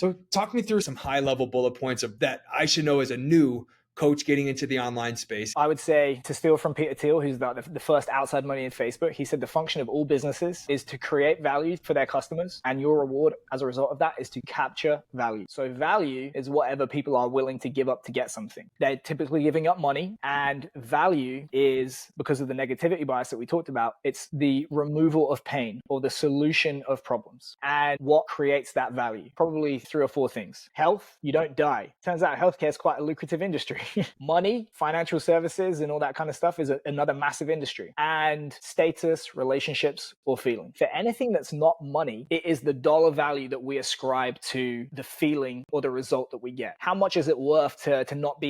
So talk me through some high level bullet points of that I should know as a new coach getting into the online space. I would say, to steal from Peter Thiel, who's the first outside money in Facebook, he said the function of all businesses is to create value for their customers, and your reward as a result of that is to capture value. So value is whatever people are willing to give up to get something. They're typically giving up money, and value is, because of the negativity bias that we talked about, it's the removal of pain or the solution of problems. And what creates that value? Probably 3 or 4 things. Health, you don't die. Turns out healthcare is quite a lucrative industry. Money, financial services, and all that kind of stuff is another massive industry. And status, relationships, or feeling. For anything that's not money, it is the dollar value that we ascribe to the feeling or the result that we get. How much is it worth to not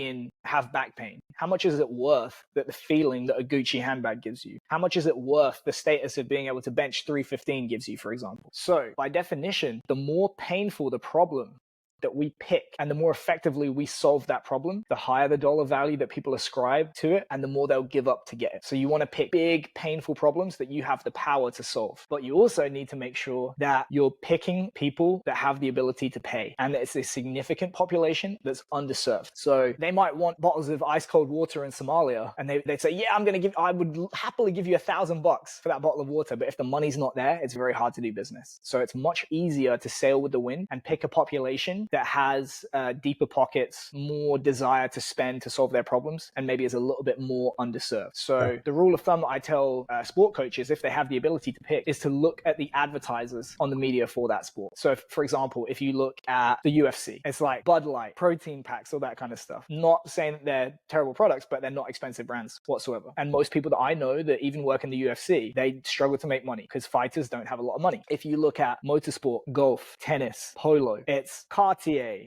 have back pain? How much is it worth that the feeling that a Gucci handbag gives you? How much is it worth the status of being able to bench 315 gives you, for example? So by definition, the more painful the problem that we pick and the more effectively we solve that problem, the higher the dollar value that people ascribe to it and the more they'll give up to get it. So you want to pick big, painful problems that you have the power to solve. But you also need to make sure that you're picking people that have the ability to pay and that it's a significant population that's underserved. So they might want bottles of ice cold water in Somalia and they'd say, yeah, I would happily give you $1,000 for that bottle of water. But if the money's not there, it's very hard to do business. So it's much easier to sail with the wind and pick a population that has deeper pockets, more desire to spend to solve their problems, and maybe is a little bit more underserved. So the rule of thumb that I tell sport coaches, if they have the ability to pick, is to look at the advertisers on the media for that sport. So for example, if you look at the UFC, it's like Bud Light, protein packs, all that kind of stuff. Not saying that they're terrible products, but they're not expensive brands whatsoever. And most people that I know that even work in the UFC, they struggle to make money because fighters don't have a lot of money. If you look at motorsport, golf, tennis, polo, it's Cartier,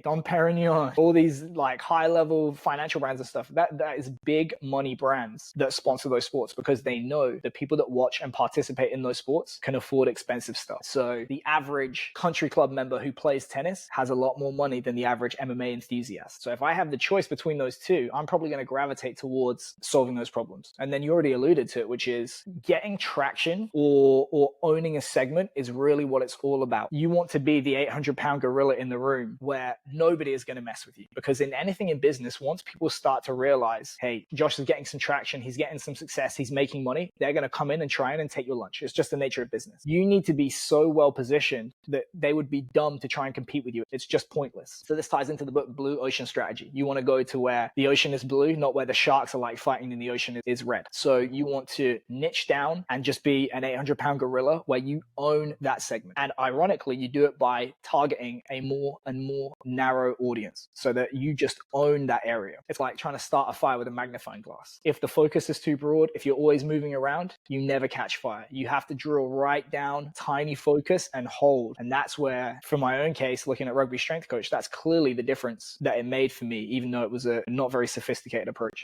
Dom Perignon, all these like high level financial brands and stuff. That is big money brands that sponsor those sports because they know the people that watch and participate in those sports can afford expensive stuff. So the average country club member who plays tennis has a lot more money than the average MMA enthusiast. So if I have the choice between those two, I'm probably going to gravitate towards solving those problems. And then you already alluded to it, which is getting traction or owning a segment is really what it's all about. You want to be the 800-pound gorilla in the room where nobody is going to mess with you. Because in anything in business, once people start to realize, hey, Josh is getting some traction, he's getting some success, he's making money, they're going to come in and try and take your lunch. It's just the nature of business. You need to be so well positioned that they would be dumb to try and compete with you. It's just pointless. So this ties into the book Blue Ocean Strategy. You want to go to where the ocean is blue, not where the sharks are like fighting in the ocean is red. So you want to niche down and just be an 800-pound gorilla where you own that segment. And ironically, you do it by targeting a more and more narrow audience so that you just own that area. It's like trying to start a fire with a magnifying glass. If the focus is too broad, if you're always moving around, you never catch fire. You have to drill right down, tiny focus and hold. And that's where, for my own case, looking at Rugby Strength Coach, that's clearly the difference that it made for me, even though it was a not very sophisticated approach.